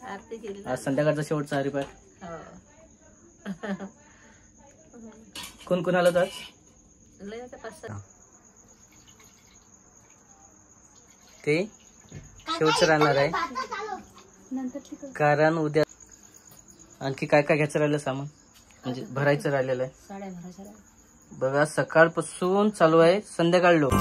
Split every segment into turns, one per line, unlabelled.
आरती केली.
आज संध्याकाळचा शेवटचा हरिपाठ. कोण कोण आलं आज? ते शेवटचं राहणार आहे, कारण उद्या आणखी काय काय घ्यायचं राहिलं सामान, म्हणजे भरायचं राहिलेलं आहे.
साड्या भरायच्या
बघा सकाळपासून चालू आहे, संध्याकाळ लोक.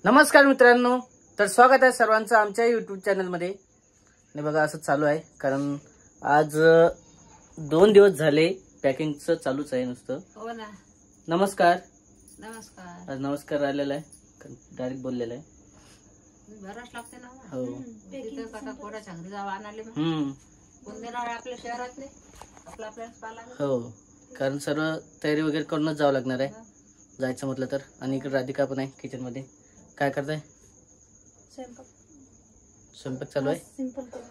नमस्कार मित्रांनो, तर स्वागत आहे सर्वांचं आमच्या युट्यूब चॅनलमध्ये. आणि बघा असं चालू आहे, कारण आज 2 दिवस झाले पॅकिंगचं चालूच आहे नुसतं.
हो ना.
नमस्कार.
नमस्कार.
आज नमस्कार राहिलेला आहे, डायरेक्ट बोललेला आहे.
भरावंच लागते ना.
हो.
तिथं काका कोणाच्या घरी जावं आणाले मग. कोण देणार आपल्या शहरात नाही, आपल्यालाच पाला.
हो, कारण सर्व तयारी वगैरे करूनच जावं लागणार आहे जायचं म्हटलं तर. आणि इकडे राधिका पण आहे किचन मध्ये. काय करताय? स्वयंपाक चालू आहे.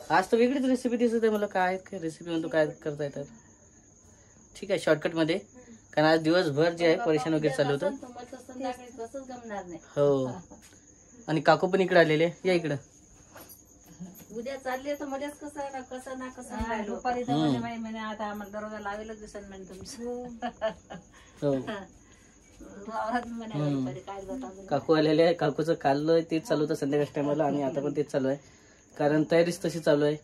आज तर वेगळीच रेसिपी दिसत आहे मला. काय काय रेसिपी म्हणतो, काय करता येतात? ठीक आहे, शॉर्टकट मध्ये. कारण आज दिवसभर जे आहे परेशान वगैरे चालू होतं. हो, आणि काकू पण इकडे आलेले. या इकडं.
उद्या चालले तर मध्येच कसं आहे ना, कसं ना कसं दुपारी म्हणे आता आम्हाला दरवाजा लावेलच दिसन म्हणे तुमचं.
काकू आलेले आहे. काकूचं काल तेच चालू होतं संध्याकाळच्या टायमाला, आणि आता पण तेच चालू आहे, कारण तयारीच तशी चालू आहे.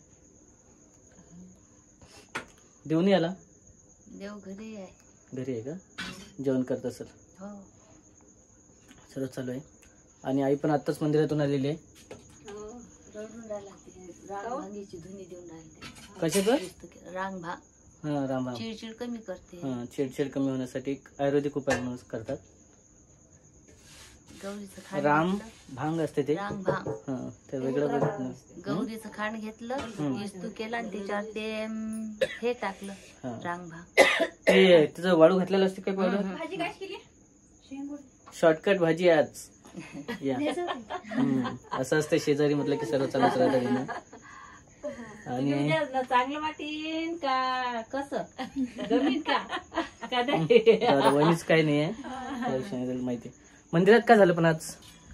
देऊन आला.
देव घरी आहे.
घरी आहे का? जेवण करत असेल. सर्व चालू आहे. आणि आई पण आताच मंदिरातून आलेली आहे. कशाचं?
रांगभाग.
हा, रामभाग.
चिडचिड कमी करते.
हा, चिडचिड कमी होण्यासाठी आयुर्वेदिक उपाय म्हणून करतात. राम भांग असते ते.
रांगभाग.
हा, ते वेगळं.
गौरीचं खांड घेतलं, इस्तू केला आणि त्याच्यावर ते हे टाकलं, रांगभाग.
ते त्याचं वाळू घातलेलं असते काय पहिलं? शॉर्टकट भाजी आज. या असं असते, शेजारी म्हटलं की सर्व चालूच राहतं. आणि
चांगलं वाटेन का कसं जमीन का
वहिनीच काही नाही आहे माहिती. मंदिरात काय झालं पण आज?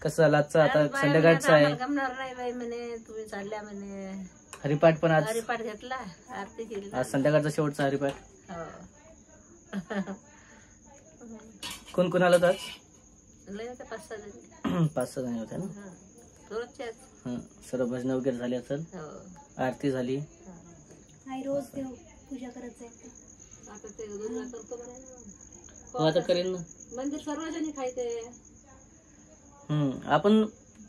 कसं झालं आजचं? आता संध्याकाळचं आहे.
गमणार नाही बाई म्हणे, तुम्ही चालल्या म्हणे.
हरिपाठ पण आज.
हरिपाठ घेतला, आरती केली.
आज संध्याकाळचा शेवटचा हरिपाठ. कोण कोण आलं आज? 5-6 जण होते ना. सर्व भजन वगैरे झाले असेल, आरती झाली.
रोज देव पूजा करायचं.
आता करेल ना.
मंदिर सार्वजनिक आहे ते.
आपण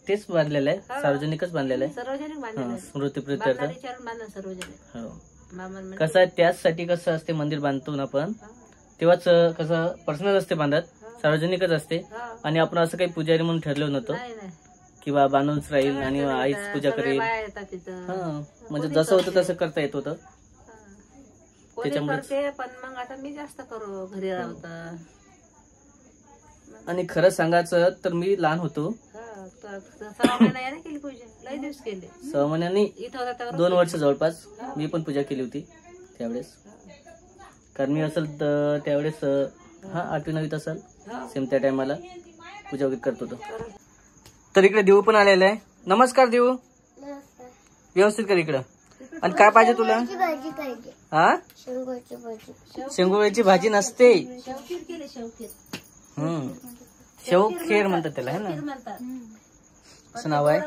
तेच बांधलेलं आहे, सार्वजनिकच बांधलेलं आहे.
सार्वजनिक बांधलेलं आहे.
स्मृतीप्रित्यर्थ.
हो.
कसं आहे, त्याचसाठी कसं असते मंदिर बांधतो ना आपण, तेव्हाच कसं पर्सनल असते बांधत, सार्वजनिकच असते. आणि आपण असं काही पुजारी म्हणून ठरलं नव्हतं किंवा बांधूनच राहील आणि आईच पूजा करेल. म्हणजे जसं होतं तसं करता येत होतं. त्याच्यामुळे
पण मग आता मी जास्त करू घरी राहत.
आणि खरं सांगायचं तर मी लहान होतो,
6
महिन्यांनी 2 वर्ष जवळपास मी पण पूजा केली होती त्यावेळेस. कारण मी असेल त्यावेळेस 8वी-9वीत असेल, सेम त्या टायमाला पूजा वगैरे करत होतो. तर इकडे देऊ पण आलेला आहे. नमस्कार देऊ. व्यवस्थित कर इकडं. आणि काय पाहिजे तुला? हा, शेंगोळ्याची भाजी नसते, शेवखीर म्हणतात त्याला, है ना, असं नाव आहे.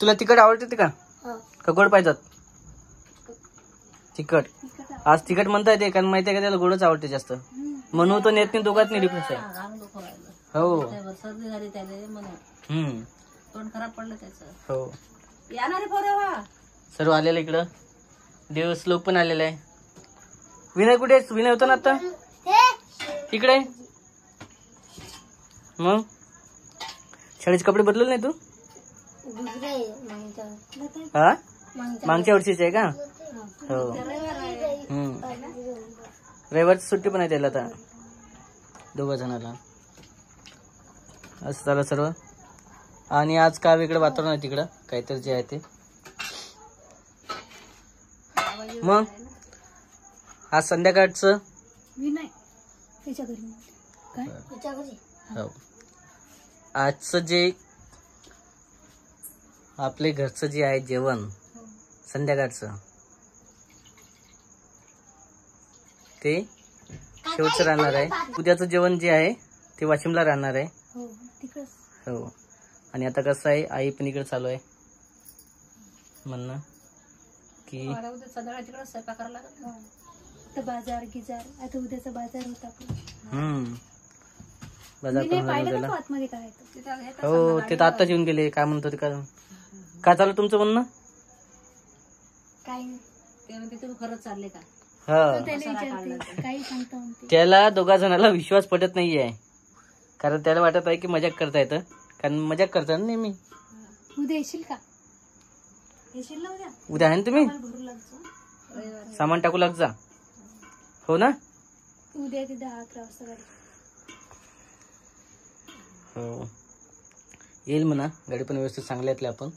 तुला तिखट आवडते का गोड पाहिजेत? तिखट. आज तिखट म्हणता येते, कारण माहिती आहे का त्याला गोडच आवडते जास्त, म्हणून तो नेत नाही. दोघात नाही डिफरन्स आहे. हो.
सर्दी झाली त्याला म्हणून. तोंड खराब पडलं त्याचं.
हो.
येणारे पोरं
सर्व आलेलं इकडं. देव श्लोक पण आलेला आहे. विनय कुठे? विनय होता ना आता इकडे. मग शाळेचे कपडे बदलले नाही तू? हा, मागच्या वर्षीचे आहे का? हो. रविवारची सुट्टी पण आहे त्याला आता, 2 जणाला. असं झालं सर्व. आणि आज काय वेगळं वातावरण आहे तिकडं, काहीतरी जे आहे ते. मग आज संध्याकाळचं हो, आजचं जे आपले घरचं जे आहे जेवण संध्याकाळचं ते शेवटचं राहणार आहे. उद्याचं जेवण जे आहे ते वाशिमला राहणार आहे. हो. आणि आता कसं आहे, आई पण इकडे चालू आहे म्हणणं की
सगळ्या तिकडे स्वयंपाक करायला लागत.
तर बाजार गिजार आता उद्याचा बाजार होता
बाजार पण होणार उद्याला.
आतमध्ये काय आहे
तिथं
हो ते तर आत्ताच येऊन गेले. काय म्हणतो ते काय चालू तुमचं म्हणणं?
काय
ते म्हणते तुम्ही खरंच चालले का?
हा
त्याला विचारते काही सांगता म्हणते.
त्याला दोघा जणाला विश्वास पटत नाहीये, कारण त्याला वाटत आहे की मजाक करता येतं, कारण मजाक करतात ना नेहमी.
उद्या येशील का? येशील ना उद्या?
उद्या आहे ना तुम्ही
भरू लागतो
सामान टाकू लाग जा. हो ना?
उद्या ते 10-11 वाजता गाडी.
हो येईल म्हणा. गाडी पण व्यवस्थित चांगल्यातली आपण.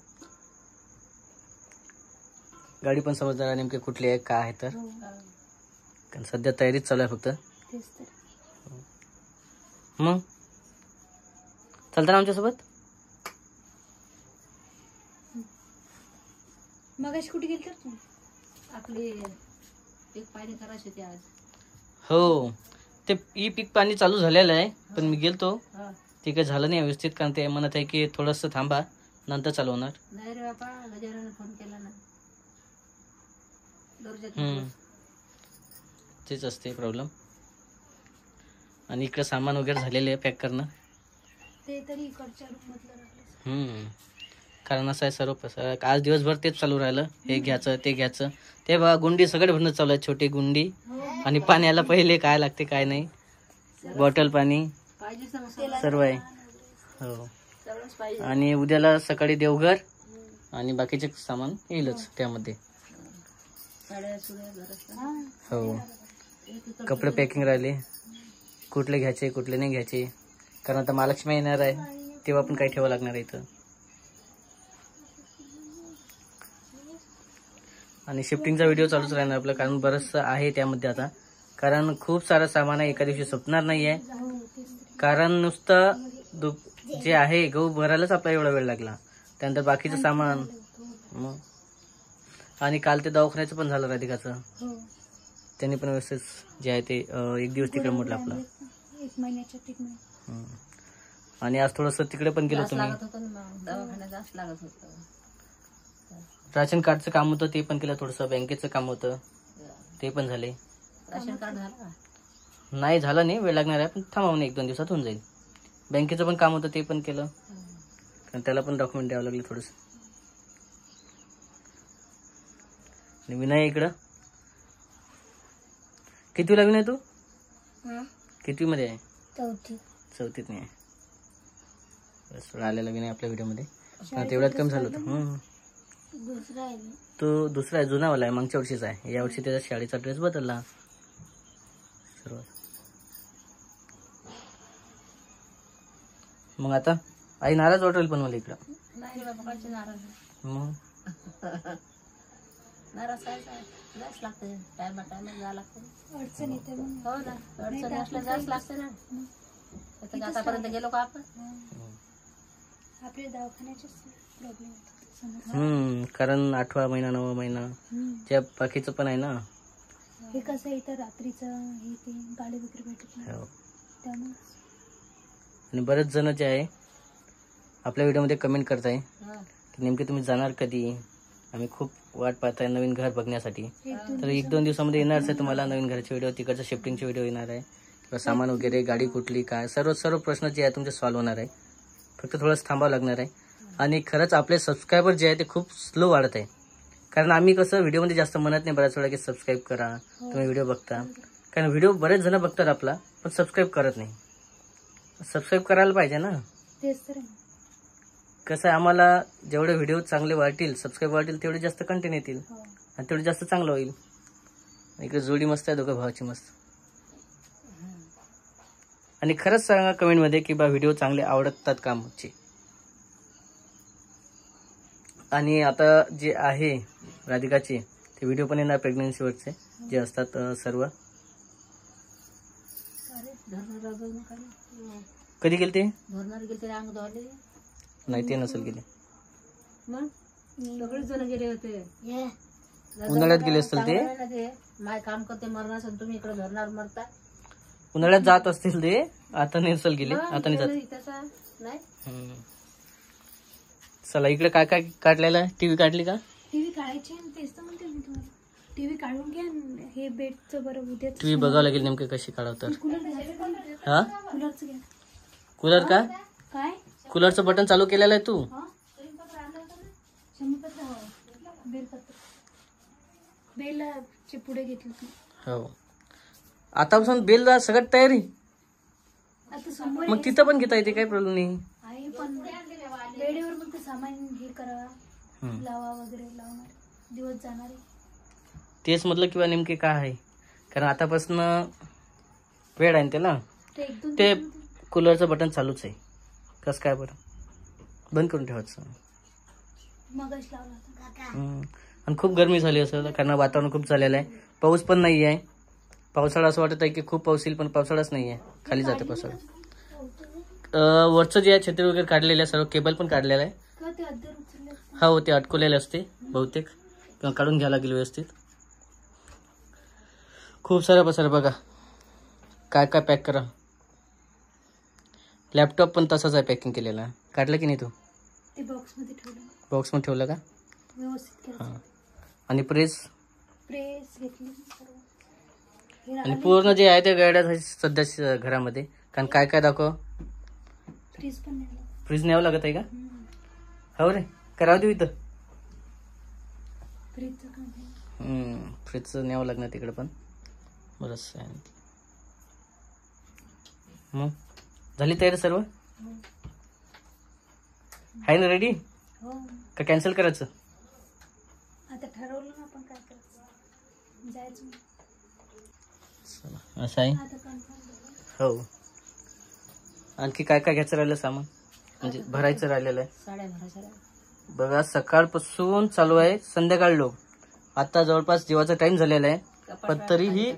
गाडी पण समजणार नेमके कुठली आहे काय आहे तर. कारण सध्या तयारीच चालू आहे फक्त.
तेच तर.
मग चालतं ना आमच्यासोबत?
मग अशी कुठे गेली तर तू?
आपली एक पाणी करायची होती आज.
हो ते पीक पाणी चालू झालेलं आहे, पण मी गेलतो
हा.
ते काही झालं नाही व्यवस्थित, कारण ते म्हणत आहे की थोडंसं थांबा नंतर चालू होणार.
नाही रे बापा, गजानन फोन केला ना.
तेच असते प्रॉब्लेम. आणि इकडे सामान वगैरे झालेले आहे पॅक करणं.
ते तरी इकडच्या रूम मधलं राहिलं.
कारण असं आहे सर्व आज दिवसभर तेच चालू राहिलं. हे घ्यायचं ते घ्यायचं. ते बघा गुंडी सगळे भरणं चालू आहे, छोटी गुंडी. आणि पाण्याला पहिले काय लागते काय नाही, बॉटल पाणी सर्व आहे. हो. आणि उद्याला सकाळी देवघर आणि बाकीचे सामान येईलच त्यामध्ये. हो कपडे पॅकिंग राहिले, कुठले घ्यायचे कुठले नाही घ्यायचे, कारण आता महालक्ष्मी येणार आहे तेव्हा पण काही ठेवावं लागणार आहे इथं. आणि शिफ्टिंगचा व्हिडिओ चालूच राहणार आपलं, कारण बरंचसं आहे त्यामध्ये आता. कारण खूप सारं सामान आहे, एका दिवशी संपणार नाही आहे. कारण नुसतं जे आहे गहू भरायलाच आपला एवढा वेळ लागला, त्यानंतर बाकीचं सामान. मग आणि काल ते दवाखान्याचं पण झालं राधिकाचं. त्यांनी पण व्यवस्थित जे आहे ते एक दिवस तिकडे म्हटलं आपला.
1 महिन्याच्या तिक नाही.
आणि आज थोडंसं तिकडे पण गेलो तुम्ही.
दवाखान्यात जास्त लागत होतं.
राशन कार्डचं काम होतं ते पण केलं, थोडंसं बँकेचं काम होतं ते पण झाले.
राशन कार्ड झालं
नाही झालं नाही, वेळ लागणार आहे, पण थांबवून 1-2 दिवसात होऊन जाईल. बँकेचं पण काम होतं ते पण केलं, कारण त्याला पण डॉक्युमेंट द्यावं लागले थोडंसं. आणि विनय इकडं कितवीला विनय तू? कितवी मध्ये आहे? 4थीत नाही आहे. बस आलेला विनय आपल्या व्हिडिओ मध्ये. तेवढ्यात कमी झालं होतं. तो दुसरा आहे, जुनावाला आहे, मागच्या वर्षीचा आहे. यावर्षी त्याचा शाळेचा ड्रेस बदलला सर्व. मग आता आई नाराज वाटेल पण मला इकडं.
नाही रे बाबा, कायचे नाराज.
मग
नाराज काय जास्त लागते, टायमा जावं लागतं.
अडचण येते मग.
हो ना, अडचणी असल्या जास्त लागते ना. आतापर्यंत गेलो का आपण?
आपल्या दवाखान्याचे प्रॉब्लेम.
कारण 8वा महिना 9वा महिना त्या बाकीचं पण आहे ना.
हे कसं आहे, तर रात्रीचं हे ते गाडी वगैरे भेटत नाही त्यामुळे.
आणि बरेच जण जे आहे आपल्या व्हिडिओमध्ये कमेंट करताय की नेमके तुम्ही जाणार कधी, आम्ही खूप वाट पाहताय नवीन घर बघण्यासाठी. तर 1-2 दिवसामध्ये येणारच आहे तुम्हाला नवीन घराचे व्हिडिओ, तिकडचा शिफ्टिंगचे व्हिडिओ येणार आहे, किंवा सामान वगैरे, गाडी कुठली काय, सर्व प्रश्न जे आहे तुमचे सॉल्व्ह होणार आहे. फक्त थोडंसं थांबावं लागणार आहे. आणि खरंच आपले सबस्क्रायबर जे आहे ते खूप स्लो वाढत आहे. कारण आम्ही कसं व्हिडिओमध्ये जास्त म्हणत नाही बऱ्याच वेळा की सबस्क्राईब करा, तुम्ही व्हिडिओ बघता. कारण व्हिडिओ बरेच जण बघतात आपला, पण सबस्क्राईब करत नाही. सबस्क्राईब करायला पाहिजे ना.
तेच तर
कसं आहे, आम्हाला जेवढे व्हिडिओ चांगले वाटतील, सबस्क्राईब वाटतील, तेवढे जास्त कंटेंट येतील आणि तेवढे जास्त चांगलं होईल. इकडे जोडी मस्त आहे, दोघं भावाची मस्त. आणि खरंच सांगा कमेंटमध्ये की बा व्हिडिओ चांगले आवडतात का आमचे. आणि आता जे आहे राधिकाचे ते व्हिडिओ पण येणार प्रेग्नन्सीवरचे जे असतात सर्व. कधी गेले ते?
धरणार गेले अंग धरले
नाही, ते नसेल गेले.
मग सगळेच जण गेले होते.
उन्हाळ्यात गेले असतील ते.
माय काम करते मरणार असेल तुम्ही इकडे धरणार मरता.
उन्हाळ्यात जात असतील ते. आता नाही असेल गेले. आता नाही जात.
नाही
चला इकडे काय काय काढलेलं आहे? टीव्ही काढली का?
टीव्ही काढायची आणि तेच तर म्हणते मी तुम्हाला. टीव्ही काढून घ्या आणि हे बेडचं बरं उद्या
टीव्ही बघावं लागेल नेमके कशी काढवतात.
कूलर घ्यायचं का?
हा
कूलरचं घ्या.
कूलर का?
काय
कूलरचं बटन चालू केलेलं आहे तू?
क्षमपत्र हवं. बेलपत्र बेलचे पुढे घेतलं की.
हो आतापासून बेल सगळ्यात तयारी.
आता समोर
मग तिथं पण घेता येते काही प्रॉब्लेम नाही
आहे पण वेळेवर मग ते सामान हे करा लावा वगैरे लावणार दिवस जाणार आहे.
तेच म्हटलं किंवा नेमके काय आहे कारण आतापासून वेळ आहे ना त्याला.
ते एक दोन
ते कूलरचं बटन चालूच आहे. कसं काय बरं बंद करून ठेवायचं.
मगच लावला होता.
आणि खूप गरमी झाली असं कारण वातावरण खूप झालेलं आहे. पाऊस पण नाही आहे. पावसाळा असं वाटत आहे की खूप पाऊस येईल पण पावसाळाच नाही आहे. खाली जाते पावसाळा. वरचं जे आहे छत्री वगैरे काढलेलं आहे सर्व. केबल पण काढलेलं आहे.
का ते अद्दर उचलले
हो ते अटकवलेले असते बहुतेक किंवा काढून घ्यायला लागेल व्यवस्थित. खूप सारा पसारा बघा. काय काय पॅक करा. लॅपटॉप पण तसाच आहे पॅकिंग केलेला. काढलं की नाही तू?
ते बॉक्समध्ये ठेवलं.
बॉक्समध्ये ठेवलं का?
व्यवस्थित केलं.
हां आणि प्रेस
प्रेस घेतली सर्व. हे
आणि पूर्ण जे आहे ते गाड्या सध्या घरामध्ये. कारण काय काय दाखव.
फ्रीज पण नाही.
फ्रीज न्यावं लागत आहे का? हो रे करावं देऊ इथं.
फ्रीजचं काम आहे.
फ्रीजचं न्यावं लागणार तिकडे पण बरंच आहे. मग झाली तयारी सर्व? आहे ना रेडी?
हो
का कॅन्सल करायचं?
आता ठरवलं ना आपण काय करायचं. जायचं
असं आहे.
आता कन्फर्म.
हो आणखी काय काय घ्यायचं राहिलं सामान म्हणजे भरायचं राहिलेलं आहे.
साड्या भरायच्या.
बघा सकाळपासून चालू आहे संध्याकाळ लोक. आता जवळपास जेवायचा टाइम झालेला आहे पण तरीही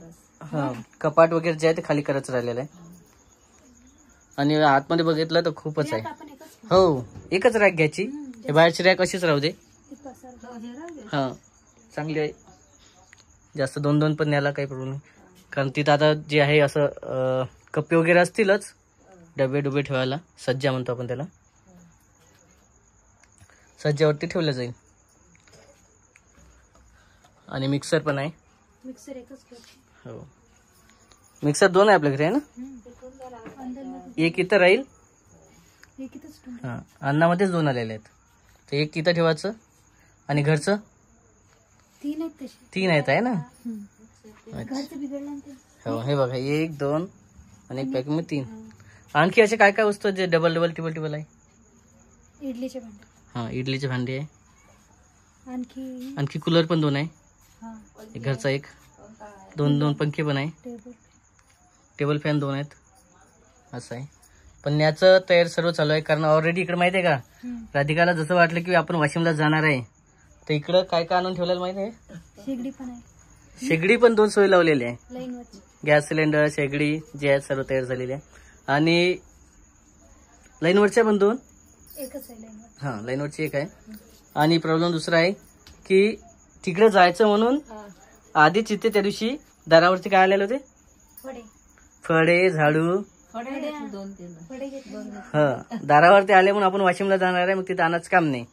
कपाट वगैरे जे आहे ते खाली करायचं राहिलेलं आहे. आणि आतमध्ये बघितलं तर खूपच आहे.
आपण एकच
हो एकच रॅक घ्यायची. हे बाहेरची रॅक अशीच राहू दे. हा चांगली आहे. जास्त दोन दोन पण न्यायला काही प्रॉब्लेम नाही कारण तिथं आता जे आहे असं कप्पे वगैरे असतीलच. डबे डुबे ठेवायला सज्जा म्हणतो आपण त्याला. सज्जावरती ठेवलं जाईल. आणि मिक्सर पण आहे.
मिक्सर एकच घ्यायची.
हो मिक्सर दोन आहे आपल्या घरी आहे ना. एक इथं राहील.
एक इथंच ठेवून.
हां अन्नामध्येच दोन आलेले आहेत. तर एक तिथं ठेवायचं आणि घरचं
3 आहेत तसे.
3 आहेत आहे ना.
घरचं बिघडलं ना ते.
हो हे बघा 1 2 आणि एक पॅकिंग मध्ये 3. आणखी असे काय काय वस्तू जे डबल डबल टिबल टिबल आहे.
इडलीचे भांडे.
हां इडलीचे भांडे आहे.
आणखी
कूलर पण 2 आहे.
हा
एक घरचा एक. 2 पंखे पण आहे.
टेबल.
टेबल फॅन 2 आहेत. असं आहे. पण न्याचं तयार सर्व चालू आहे कारण ऑलरेडी इकडे माहिती आहे का राधिकाला जसं वाटलं की आपण वाशिमला जाणार आहे तर इकडं काय काय आणून ठेवलेलं माहिती आहे.
शेगडी पण आहे.
शेगडी पण 2 सोयी लावलेली आहे.
लाईनवरची.
गॅस सिलेंडर शेगडी जे आहेत सर्व तयार झालेले आहे. आणि लाईनवरच्या पण 2.
एकच आहे लाईनवर.
हां लाईनवरची एक आहे. आणि प्रॉब्लेम दुसरा आहे की तिकडे जायचं म्हणून आधीच इथे त्या दिवशी दारावरती काय आलेलं होते. फळे झाडू
फळे घेतले.
दारावरती आले म्हणून आपण वाशिमला जाणार आहे मग तिथं आणायचं काम नाही.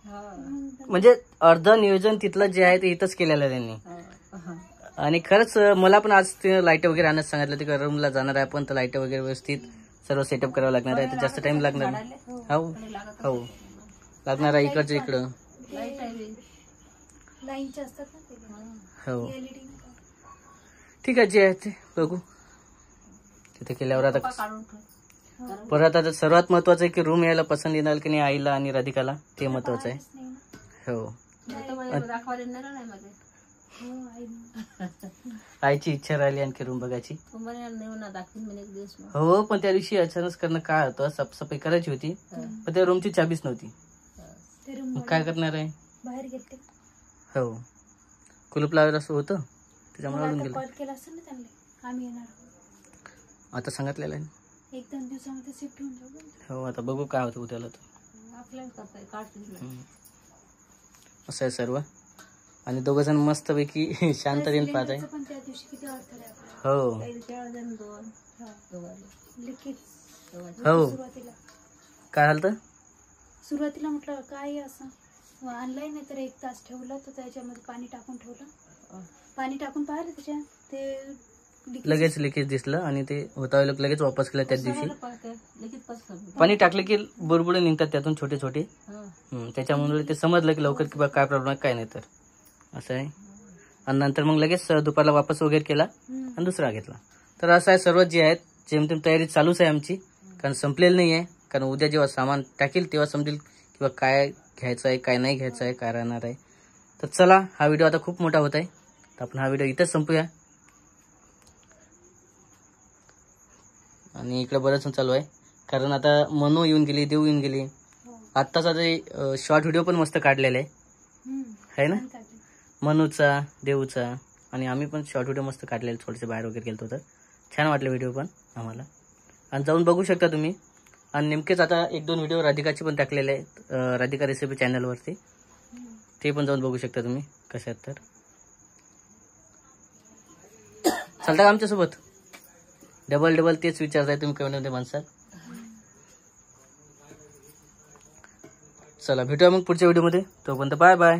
म्हणजे अर्ध नियोजन तिथलं जे आहे ते इथंच केलेलं आहे त्यांनी. आणि खरंच मला पण आज ते लाईट वगैरे आणायचं सांगितलं ते रूमला जाणार आहे आपण तर लाईट वगैरे व्यवस्थित सर्व सेटअप करावं लागणार आहे. तर जास्त टाइम लागणार नाही. हो हो लागणार आहे इकडचं इकडं.
लाईनचे असतात ना ते.
हो
LED.
ठीक आहे जे आहे ते बघू तिथे केल्यावर. आता परत आता सर्वात महत्वाचं आहे की रूम यायला पसंत येणार की नाही आईला आणि राधिकाला ते महत्वाचं आहे. हो आईची इच्छा राहिली आणखी रूम बघायची. हो पण त्या दिवशी अचानक करणं काय होतं साफसफाई करायची होती पण त्या रूमची चाबीच नव्हती. मग काय करणार आहे.
बाहेर गेले.
हो कुलूप लावायला असं होतं त्याच्यामुळे अडून गेलं.
कॉल केला असेल ना त्यांनी आम्ही येणार.
आता सांगितलेलं आहे.
1-2 दिवसामध्ये शिफ्ट होऊन जाऊ.
हो आता बघू काय होतं उद्याला. तर असं आहे सर्व. आणि दोघं जण मस्तपैकी शांततेने पाहत आहे.
पण त्या दिवशी किती अडथळे आपल्याला.
हो
लिखित
हो.
सुरुवातीला
काय झालं?
सुरुवातीला म्हटलं काय असं ऑनलाईन आहे तर 1 तास ठेवलं तर त्याच्यामध्ये पाणी टाकून ठेवलं. पाणी टाकून पाहिलं त्याच्या ते
लगेच लिकेज दिसलं आणि ते होता लगेच वापस केलं त्याच दिवशी.
लगेच पसरलं.
पाणी टाकलं की बुडबुडे निघतात त्यातून छोटे छोटे. त्याच्यामुळे ते समजलं की लवकर की काय प्रॉब्लेम आहे काय नाही तर असं आहे. आणि नंतर मग लगेच दुपारला वापस वगैरे केला आणि दुसरा घेतला. तर असं आहे सर्व जे आहेत जेमतेम तयारी चालूच आहे आमची. कारण संपलेलं नाही आहे. कारण उद्या जेव्हा सामान टाकेल तेव्हा समजेल किंवा काय घ्यायचं आहे काय नाही घ्यायचं आहे काय राहणार आहे. तर चला हा व्हिडिओ आता खूप मोठा होत आहे तर आपण हा व्हिडिओ इथेच संपूया. आणि इकडे बरंच चालू आहे कारण आता मनू येऊन गेली देव येऊन गेली. आत्ताचा ते शॉर्ट व्हिडिओ पण मस्त काढलेला आहे ना मनूचा देवचा. आणि आम्ही पण शॉर्ट व्हिडिओ मस्त काढलेले थोडेसे बाहेर वगैरे गेलो तर छान वाटले व्हिडिओ पण आम्हाला. आणि जाऊन बघू शकता तुम्ही. आणि नेमकेच आता 1-2 व्हिडिओ राधिकाचे पण टाकलेले आहेत राधिका रेसिपी चॅनलवरती. ते पण जाऊन बघू शकता तुम्ही कसे आहेत. तर चालता का आमच्यासोबत? डबल तेच विचारताय तुम्ही कमेंटमध्ये माणसात. चला भेटूया मग पुढच्या व्हिडिओमध्ये. तोपर्यंत बाय बाय.